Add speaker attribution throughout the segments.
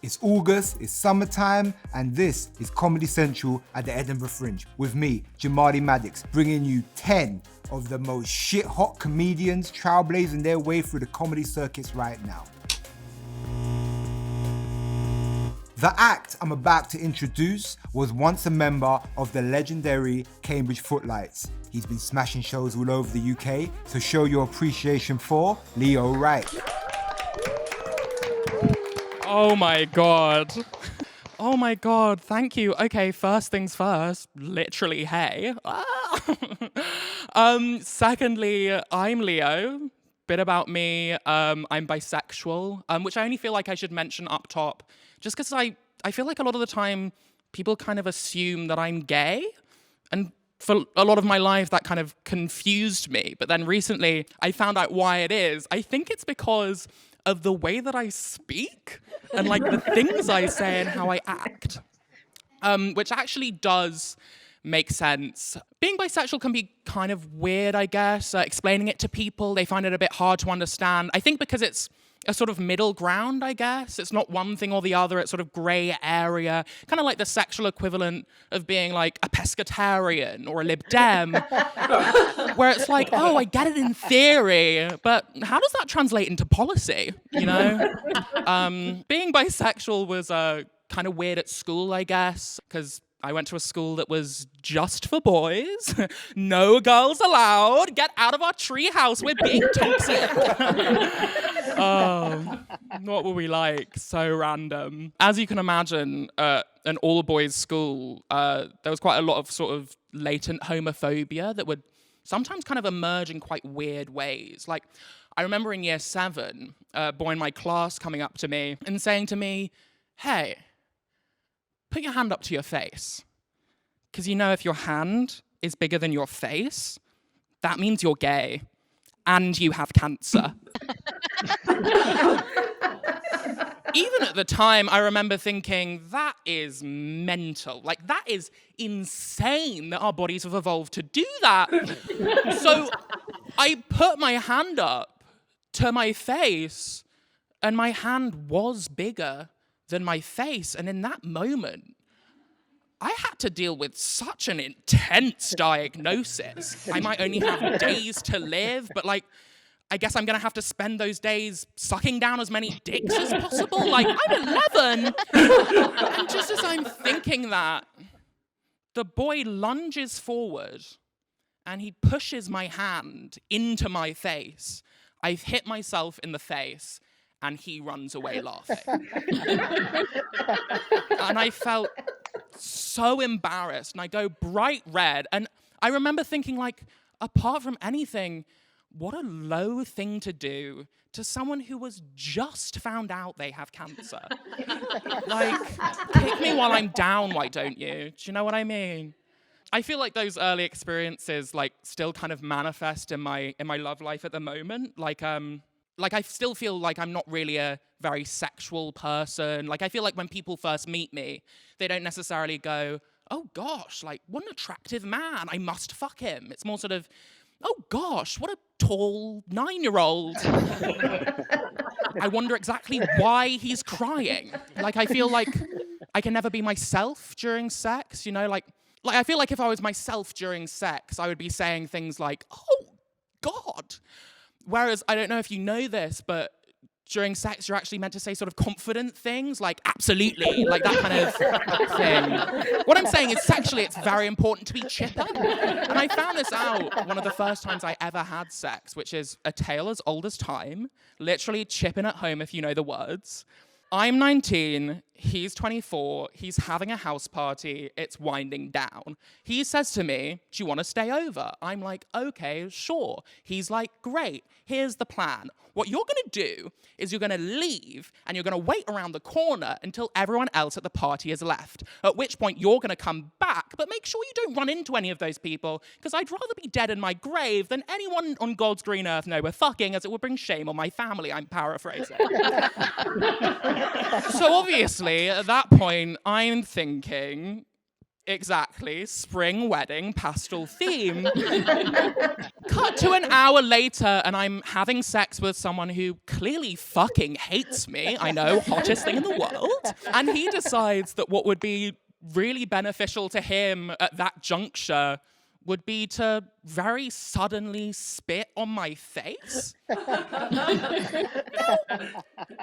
Speaker 1: It's August, it's summertime, and this is Comedy Central at the Edinburgh Fringe with me, Jamali Maddix, bringing you 10 of the most shit-hot comedians trailblazing their way through the comedy circuits right now. The act I'm about to introduce was once a member of the legendary Cambridge Footlights. He's been smashing shows all over the UK, so show your appreciation for Leo Reich.
Speaker 2: Oh my God. Oh my God, thank you. Okay, first things first, literally, hey. Secondly, I'm Leo. Bit about me, I'm bisexual, which I only feel like I should mention up top, just because I feel like a lot of the time people kind of assume that I'm gay, and for a lot of my life that kind of confused me. But then recently I found out why it is. I think it's because of the way that I speak and like the things I say and how I act, which actually does make sense. Being bisexual can be kind of weird, I guess. Explaining it to people, they find it a bit hard to understand. I think because it's a sort of middle ground, I guess. It's not one thing or the other. It's sort of grey area, kind of like the sexual equivalent of being like a Pescatarian or a Lib Dem, where it's like, oh, I get it in theory, but how does that translate into policy, you know? Being bisexual was kind of weird at school, I guess, because I went to a school that was just for boys. No girls allowed. Get out of our treehouse. We're being toxic. Oh, what were we like? So random. As you can imagine, an all-boys school, there was quite a lot of sort of latent homophobia that would sometimes kind of emerge in quite weird ways. Like, I remember in year 7, a boy in my class coming up to me and saying to me, hey, put your hand up to your face. Because you know if your hand is bigger than your face, that means you're gay and you have cancer. Even at the time, I remember thinking, that is mental. Like, that is insane that our bodies have evolved to do that. So I put my hand up to my face, and my hand was bigger than my face. And in that moment, I had to deal with such an intense diagnosis. I might only have days to live, but like, I guess I'm gonna have to spend those days sucking down as many dicks as possible. Like, I'm 11. And just as I'm thinking that, the boy lunges forward and he pushes my hand into my face. I've hit myself in the face and he runs away laughing. And I felt so embarrassed, and I go bright red. And I remember thinking, like, apart from anything, what a low thing to do to someone who was just found out they have cancer. Like, pick me while I'm down, why don't you? Do you know what I mean? I feel like those early experiences, like, still kind of manifest in my love life at the moment. Like I still feel like I'm not really a very sexual person. Like, I feel like when people first meet me, they don't necessarily go, oh gosh, like, what an attractive man, I must fuck him. It's more sort of, oh gosh, what a tall 9-year-old. I wonder exactly why he's crying. Like, I feel like I can never be myself during sex, you know? Like I feel like if I was myself during sex, I would be saying things like, oh God. Whereas, I don't know if you know this, but during sex, you're actually meant to say sort of confident things, like absolutely, like that kind of thing. What I'm saying is sexually, it's very important to be chipper. And I found this out one of the first times I ever had sex, which is a tale as old as time, literally chipping at home if you know the words. I'm 19, he's 24, he's having a house party, it's winding down. He says to me, do you want to stay over? I'm like, okay, sure. He's like, great, here's the plan. What you're gonna do is you're gonna leave and you're gonna wait around the corner until everyone else at the party has left, at which point you're gonna come back, but make sure you don't run into any of those people, because I'd rather be dead in my grave than anyone on God's green earth know we're fucking, as it would bring shame on my family. I'm paraphrasing. So obviously, at that point, I'm thinking, Exactly. Spring wedding, pastel theme. Cut to an hour later, and I'm having sex with someone who clearly fucking hates me. I know, hottest thing in the world. And he decides that what would be really beneficial to him at that juncture would be to very suddenly spit on my face. I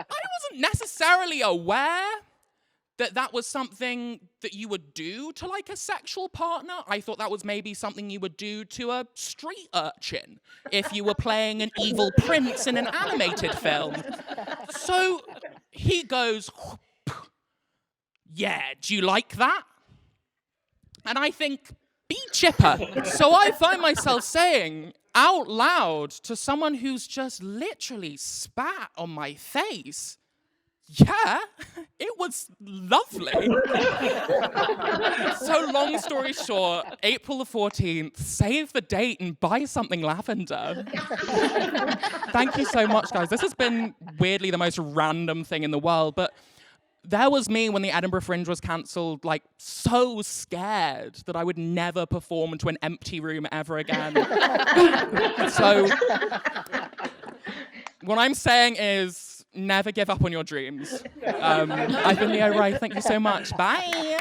Speaker 2: wasn't necessarily aware that was something that you would do to like a sexual partner. I thought that was maybe something you would do to a street urchin if you were playing an evil prince in an animated film. So he goes, yeah, do you like that? And I think, be chipper. So I find myself saying out loud to someone who's just literally spat on my face, yeah, it was lovely. So long story short, April the 14th, save the date and buy something lavender. Thank you so much, guys. This has been weirdly the most random thing in the world, but there was me when the Edinburgh Fringe was cancelled, like so scared that I would never perform into an empty room ever again. So what I'm saying is never give up on your dreams. I've been Leo Reich. Thank you so much. Bye.